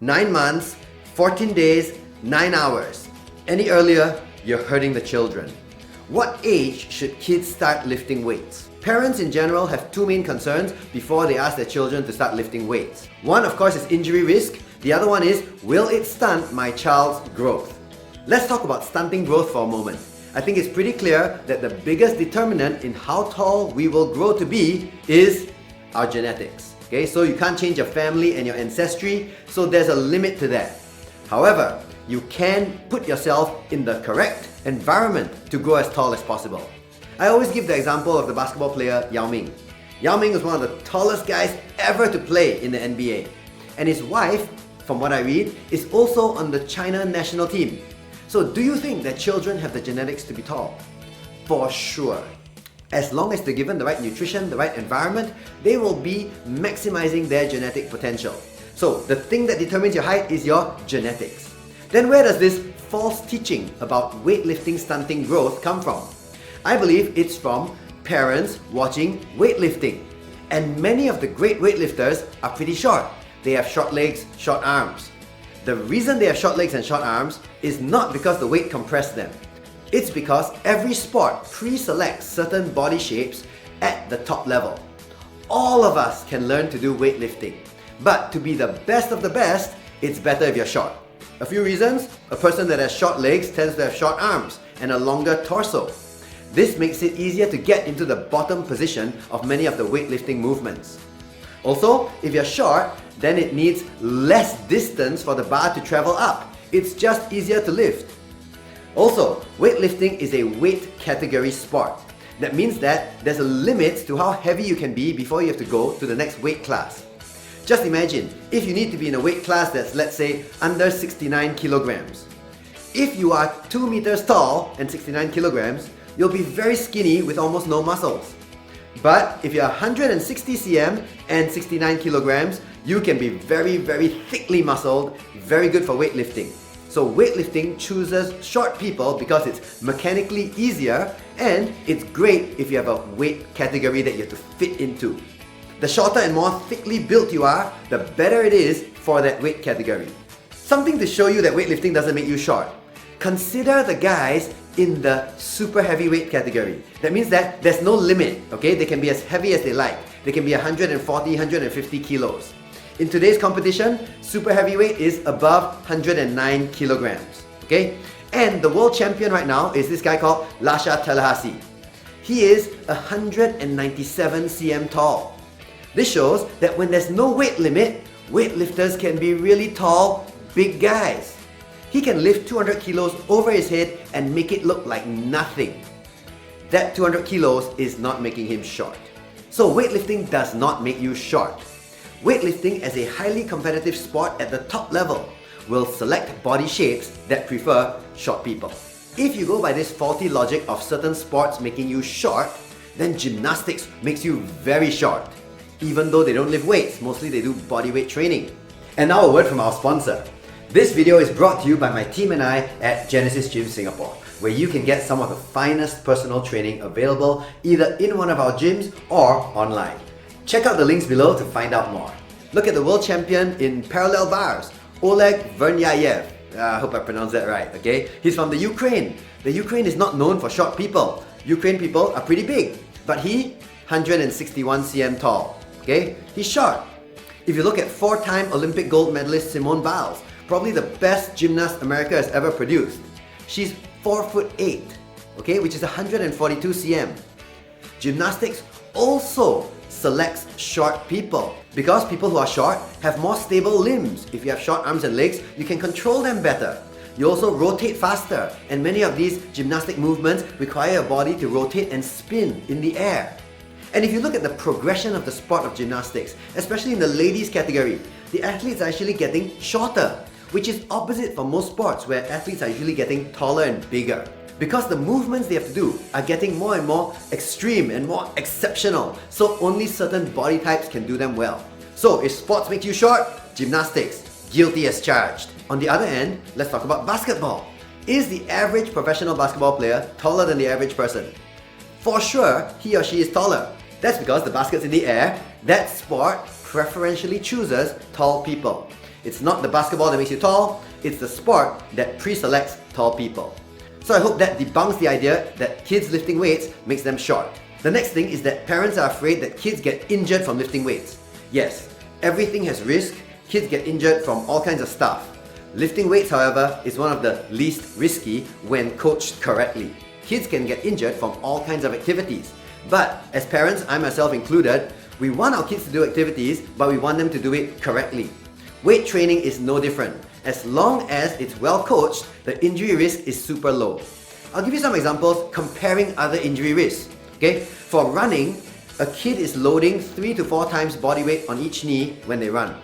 9 months, 14 days, 9 hours. Any earlier, you're hurting the children. What age should kids start lifting weights? Parents in general have two main concerns before they ask their children to start lifting weights. One, of course, is injury risk. The other one is, will it stunt my child's growth? Let's talk about stunting growth for a moment. I think it's pretty clear that the biggest determinant in how tall we will grow to be is our genetics. Okay, so you can't change your family and your ancestry, so there's a limit to that. However, you can put yourself in the correct environment to grow as tall as possible. I always give the example of the basketball player Yao Ming. Yao Ming was one of the tallest guys ever to play in the NBA. And his wife, from what I read, is also on the China national team. So do you think that children have the genetics to be tall? For sure. As long as they're given the right nutrition, the right environment, they will be maximizing their genetic potential. So the thing that determines your height is your genetics. Then where does this false teaching about weightlifting stunting growth come from? I believe it's from parents watching weightlifting. And many of the great weightlifters are pretty short. They have short legs, short arms. The reason they have short legs and short arms is not because the weight compressed them. It's because every sport pre-selects certain body shapes at the top level. All of us can learn to do weightlifting. But to be the best of the best, it's better if you're short. A few reasons. A person that has short legs tends to have short arms and a longer torso. This makes it easier to get into the bottom position of many of the weightlifting movements. Also, if you're short, then it needs less distance for the bar to travel up. It's just easier to lift. Also, weightlifting is a weight category sport. That means that there's a limit to how heavy you can be before you have to go to the next weight class. Just imagine, if you need to be in a weight class that's, let's say, under 69 kilograms. If you are 2 meters tall and 69 kilograms, you'll be very skinny with almost no muscles. But if you're 160 cm and 69 kilograms, you can be very, very thickly muscled, very good for weightlifting. So weightlifting chooses short people because it's mechanically easier and it's great if you have a weight category that you have to fit into. The shorter and more thickly built you are, the better it is for that weight category. Something to show you that weightlifting doesn't make you short. Consider the guys in the super heavyweight category. That means that there's no limit, okay? They can be as heavy as they like. They can be 140, 150 kilos. In today's competition, super heavyweight is above 109 kilograms, okay? And the world champion right now is this guy called Lasha Tallahassee. He is 197 cm tall. This shows that when there's no weight limit, weightlifters can be really tall, big guys. He can lift 200 kilos over his head and make it look like nothing. That 200 kilos is not making him short. So weightlifting does not make you short. Weightlifting as a highly competitive sport at the top level will select body shapes that prefer short people. If you go by this faulty logic of certain sports making you short, then gymnastics makes you very short. Even though they don't lift weights, mostly they do body weight training. And now a word from our sponsor. This video is brought to you by my team and I at Genesis Gym Singapore, where you can get some of the finest personal training available either in one of our gyms or online. Check out the links below to find out more. Look at the world champion in parallel bars, Oleg Vernyayev. I hope I pronounced that right, okay? He's from the Ukraine. The Ukraine is not known for short people. Ukraine people are pretty big, but he, 161 cm tall, okay? He's short. If you look at 4-time Olympic gold medalist Simone Biles, probably the best gymnast America has ever produced. She's 4'8", okay, which is 142 cm. Gymnastics also selects short people because people who are short have more stable limbs. If you have short arms and legs, you can control them better. You also rotate faster, and many of these gymnastic movements require your body to rotate and spin in the air. And if you look at the progression of the sport of gymnastics, especially in the ladies category, the athletes are actually getting shorter, which is opposite for most sports where athletes are usually getting taller and bigger. Because the movements they have to do are getting more and more extreme and more exceptional, so only certain body types can do them well. So if sports make you short, gymnastics, guilty as charged. On the other end, let's talk about basketball. Is the average professional basketball player taller than the average person? For sure, he or she is taller. That's because the basket's in the air. That sport preferentially chooses tall people. It's not the basketball that makes you tall, it's the sport that pre-selects tall people. So I hope that debunks the idea that kids lifting weights makes them short. The next thing is that parents are afraid that kids get injured from lifting weights. Yes, everything has risk, kids get injured from all kinds of stuff. Lifting weights, however, is one of the least risky when coached correctly. Kids can get injured from all kinds of activities. But as parents, I myself included, we want our kids to do activities, but we want them to do it correctly. Weight training is no different. As long as it's well coached, the injury risk is super low. I'll give you some examples comparing other injury risks. Okay? For running, a kid is loading 3 to 4 times body weight on each knee when they run.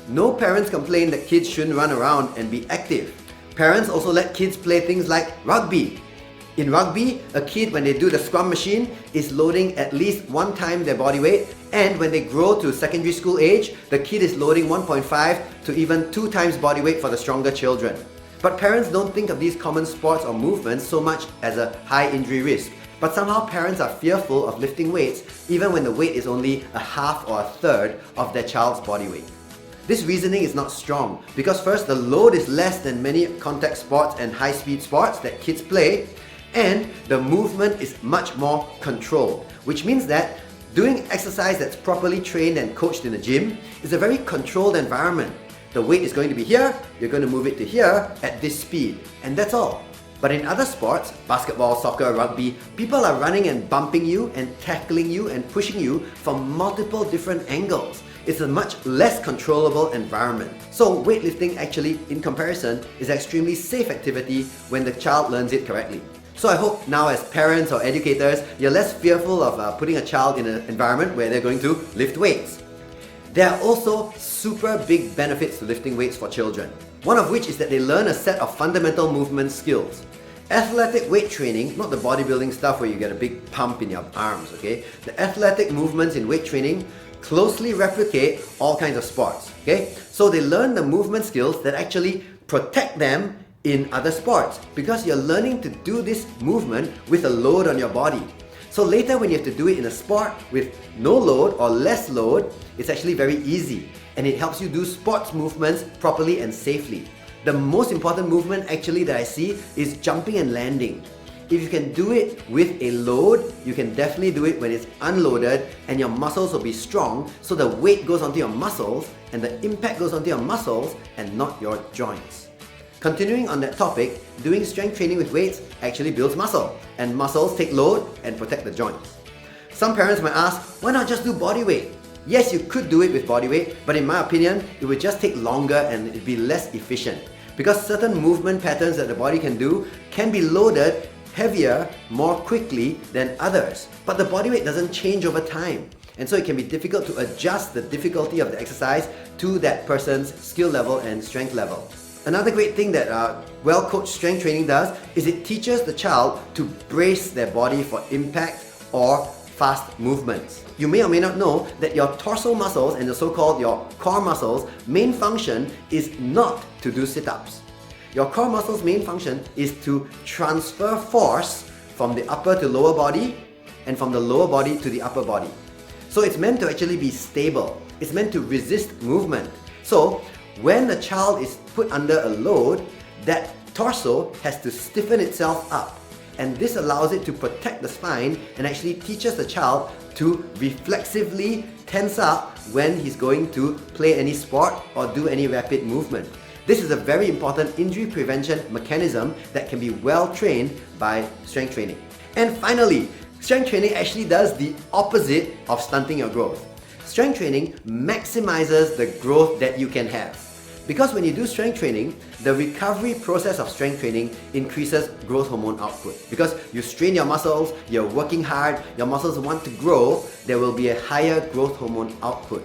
No parents complain that kids shouldn't run around and be active. Parents also let kids play things like rugby. In rugby, a kid, when they do the scrum machine, is loading at least 1 time their body weight, and when they grow to secondary school age, the kid is loading 1.5 to even 2 times body weight for the stronger children. But parents don't think of these common sports or movements so much as a high injury risk. But somehow parents are fearful of lifting weights even when the weight is only a half or a third of their child's body weight. This reasoning is not strong because first, the load is less than many contact sports and high-speed sports that kids play, and the movement is much more controlled, which means that doing exercise that's properly trained and coached in a gym is a very controlled environment. The weight is going to be here, you're going to move it to here at this speed, and that's all. But in other sports, basketball, soccer, rugby, people are running and bumping you and tackling you and pushing you from multiple different angles. It's a much less controllable environment. So weightlifting actually, in comparison, is an extremely safe activity when the child learns it correctly. So I hope now as parents or educators, you're less fearful of putting a child in an environment where they're going to lift weights. There are also super big benefits to lifting weights for children. One of which is that they learn a set of fundamental movement skills. Athletic weight training, not the bodybuilding stuff where you get a big pump in your arms, okay? The athletic movements in weight training closely replicate all kinds of sports, okay? So they learn the movement skills that actually protect them in other sports because you're learning to do this movement with a load on your body. So later when you have to do it in a sport with no load or less load, it's actually very easy and it helps you do sports movements properly and safely. The most important movement actually that I see is jumping and landing. If you can do it with a load, you can definitely do it when it's unloaded and your muscles will be strong, so the weight goes onto your muscles and the impact goes onto your muscles and not your joints. Continuing on that topic, doing strength training with weights actually builds muscle, and muscles take load and protect the joints. Some parents might ask, why not just do body weight? Yes, you could do it with body weight, but in my opinion, it would just take longer and it'd be less efficient. Because certain movement patterns that the body can do can be loaded heavier more quickly than others. But the body weight doesn't change over time. And so it can be difficult to adjust the difficulty of the exercise to that person's skill level and strength level. Another great thing that well-coached strength training does is it teaches the child to brace their body for impact or fast movements. You may or may not know that your torso muscles and the so-called your core muscles main function is not to do sit-ups. Your core muscles main function is to transfer force from the upper to lower body and from the lower body to the upper body. So it's meant to actually be stable. It's meant to resist movement. So when the child is put under a load, that torso has to stiffen itself up. And this allows it to protect the spine and actually teaches the child to reflexively tense up when he's going to play any sport or do any rapid movement. This is a very important injury prevention mechanism that can be well trained by strength training. And finally, strength training actually does the opposite of stunting your growth. Strength training maximizes the growth that you can have. Because when you do strength training, the recovery process of strength training increases growth hormone output. Because you strain your muscles, you're working hard, your muscles want to grow, there will be a higher growth hormone output.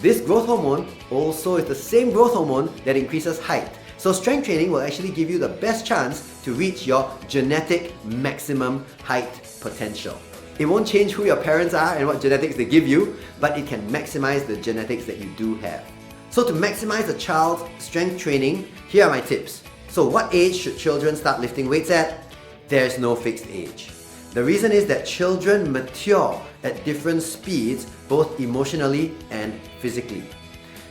This growth hormone also is the same growth hormone that increases height. So strength training will actually give you the best chance to reach your genetic maximum height potential. It won't change who your parents are and what genetics they give you, but it can maximize the genetics that you do have. So to maximize a child's strength training, here are my tips. So what age should children start lifting weights at? There's no fixed age. The reason is that children mature at different speeds, both emotionally and physically.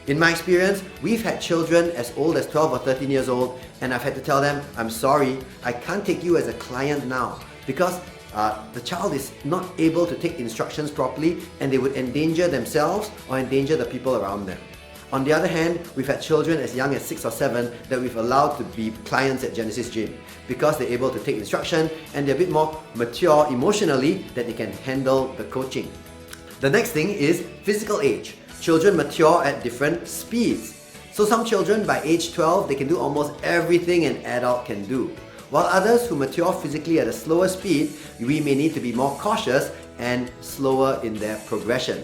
In my experience, we've had children as old as 12 or 13 years old, and I've had to tell them, I'm sorry, I can't take you as a client now because the child is not able to take instructions properly and they would endanger themselves or endanger the people around them. On the other hand, we've had children as young as 6 or 7 that we've allowed to be clients at Genesis Gym because they're able to take instruction and they're a bit more mature emotionally that they can handle the coaching. The next thing is physical age. Children mature at different speeds. So some children by age 12, they can do almost everything an adult can do. While others who mature physically at a slower speed, we may need to be more cautious and slower in their progression.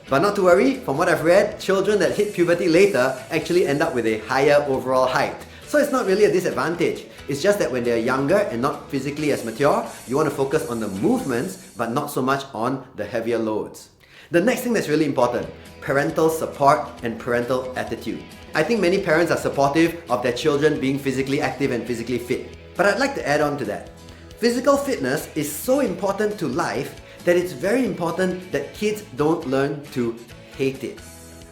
But not to worry, from what I've read, children that hit puberty later actually end up with a higher overall height. So it's not really a disadvantage. It's just that when they're younger and not physically as mature, you want to focus on the movements but not so much on the heavier loads. The next thing that's really important, parental support and parental attitude. I think many parents are supportive of their children being physically active and physically fit. But I'd like to add on to that. Physical fitness is so important to life that it's very important that kids don't learn to hate it.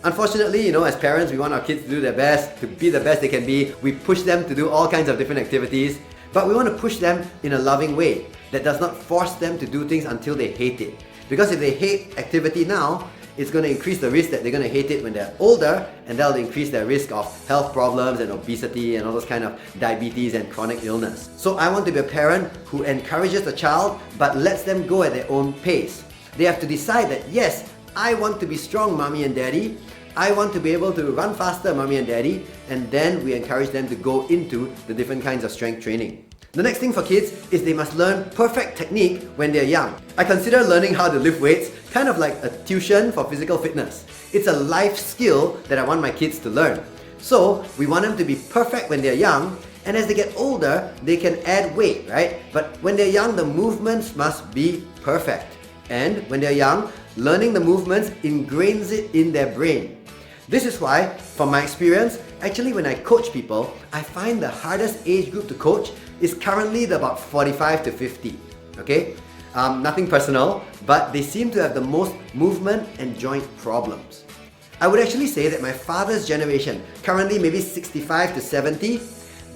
Unfortunately, as parents, we want our kids to do their best, to be the best they can be. We push them to do all kinds of different activities, but we want to push them in a loving way that does not force them to do things until they hate it. Because if they hate activity now, it's going to increase the risk that they're going to hate it when they're older, and that'll increase their risk of health problems and obesity and all those kind of diabetes and chronic illness. So I want to be a parent who encourages the child but lets them go at their own pace. They have to decide that yes, I want to be strong, mommy and daddy. I want to be able to run faster, mommy and daddy. And then we encourage them to go into the different kinds of strength training. The next thing for kids is they must learn perfect technique when they're young. I consider learning how to lift weights kind of like a tuition for physical fitness. It's a life skill that I want my kids to learn. So we want them to be perfect when they're young, and as they get older, they can add weight, right? But when they're young, the movements must be perfect. And when they're young, learning the movements ingrains it in their brain. This is why, from my experience, actually when I coach people, I find the hardest age group to coach is currently the about 45 to 50, okay? Nothing personal, but they seem to have the most movement and joint problems. I would actually say that my father's generation, currently maybe 65 to 70,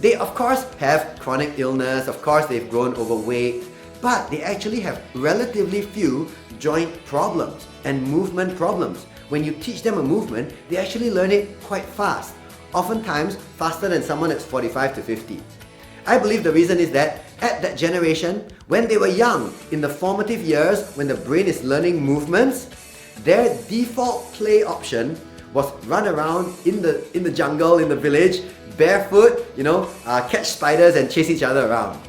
they of course have chronic illness, of course they've grown overweight, but they actually have relatively few joint problems and movement problems. When you teach them a movement, they actually learn it quite fast, oftentimes faster than someone that's 45 to 50. I believe the reason is that at that generation, when they were young, in the formative years, when the brain is learning movements, their default play option was run around in the jungle, in the village, barefoot, catch spiders and chase each other around.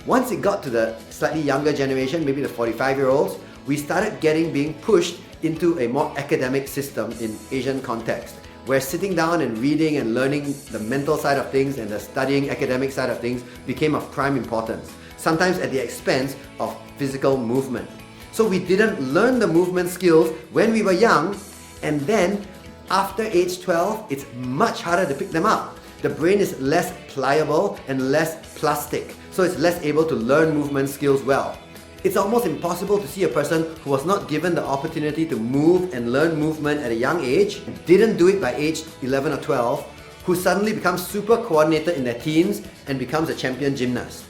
Once it got to the slightly younger generation, maybe the 45-year-olds, we started being pushed into a more academic system in Asian context, where sitting down and reading and learning the mental side of things and the studying academic side of things became of prime importance, sometimes at the expense of physical movement. So we didn't learn the movement skills when we were young, and then after age 12, it's much harder to pick them up. The brain is less pliable and less plastic, so it's less able to learn movement skills well. It's almost impossible to see a person who was not given the opportunity to move and learn movement at a young age, didn't do it by age 11 or 12, who suddenly becomes super coordinated in their teens and becomes a champion gymnast.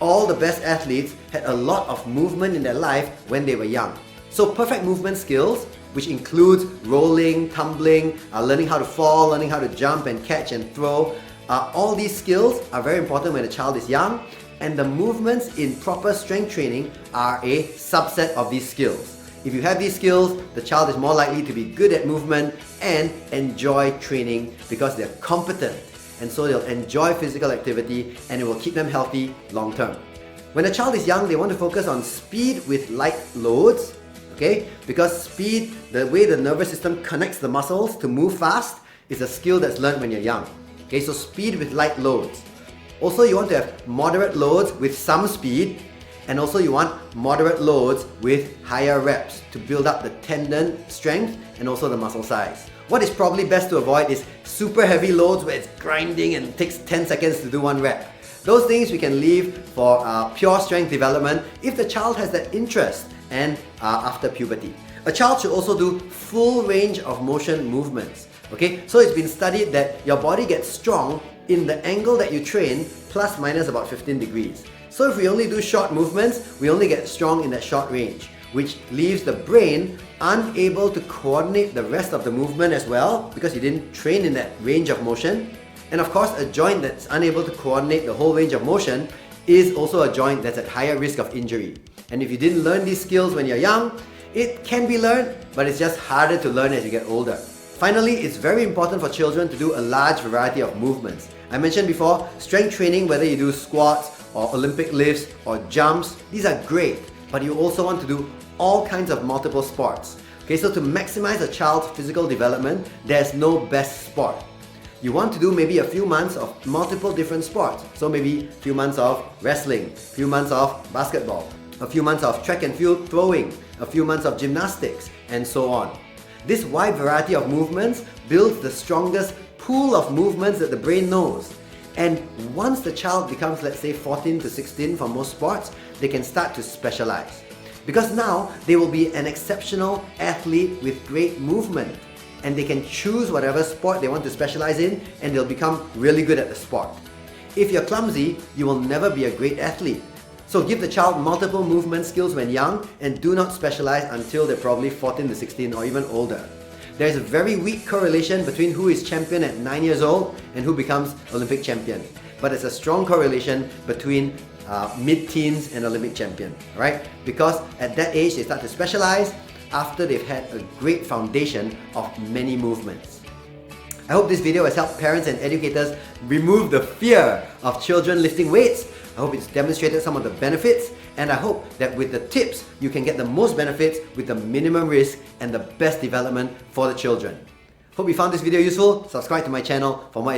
All the best athletes had a lot of movement in their life when they were young. So perfect movement skills, which includes rolling, tumbling, learning how to fall, learning how to jump and catch and throw, all these skills are very important when a child is young, and the movements in proper strength training are a subset of these skills. If you have these skills, the child is more likely to be good at movement and enjoy training because they're competent, and so they'll enjoy physical activity and it will keep them healthy long term. When a child is young, they want to focus on speed with light loads, okay? Because speed, the way the nervous system connects the muscles to move fast, is a skill that's learned when you're young. Okay, so speed with light loads. Also, you want to have moderate loads with some speed, and also you want moderate loads with higher reps to build up the tendon strength and also the muscle size. What is probably best to avoid is super heavy loads where it's grinding and takes 10 seconds to do one rep. Those things we can leave for pure strength development if the child has that interest and after puberty. A child should also do full range of motion movements. Okay, so it's been studied that your body gets strong in the angle that you train plus minus about 15 degrees. So if we only do short movements, we only get strong in that short range, which leaves the brain unable to coordinate the rest of the movement as well because you didn't train in that range of motion. And of course, a joint that's unable to coordinate the whole range of motion is also a joint that's at higher risk of injury. And if you didn't learn these skills when you're young, it can be learned, but it's just harder to learn as you get older. Finally, it's very important for children to do a large variety of movements. I mentioned before, strength training, whether you do squats or Olympic lifts or jumps, these are great, but you also want to do all kinds of multiple sports. Okay, so to maximize a child's physical development, there's no best sport. You want to do maybe a few months of multiple different sports. So maybe a few months of wrestling, a few months of basketball, a few months of track and field throwing, a few months of gymnastics, and so on. This wide variety of movements builds the strongest pool of movements that the brain knows. And once the child becomes, let's say, 14 to 16 for most sports, they can start to specialize. Because now they will be an exceptional athlete with great movement. And they can choose whatever sport they want to specialize in, and they'll become really good at the sport. If you're clumsy, you will never be a great athlete. So give the child multiple movement skills when young and do not specialize until they're probably 14 to 16 or even older. There's a very weak correlation between who is champion at 9 years old and who becomes Olympic champion. But there's a strong correlation between mid-teens and Olympic champion, right? Because at that age they start to specialize after they've had a great foundation of many movements. I hope this video has helped parents and educators remove the fear of children lifting weights. I hope it's demonstrated some of the benefits, and I hope that with the tips, you can get the most benefits with the minimum risk and the best development for the children. Hope you found this video useful. Subscribe to my channel for more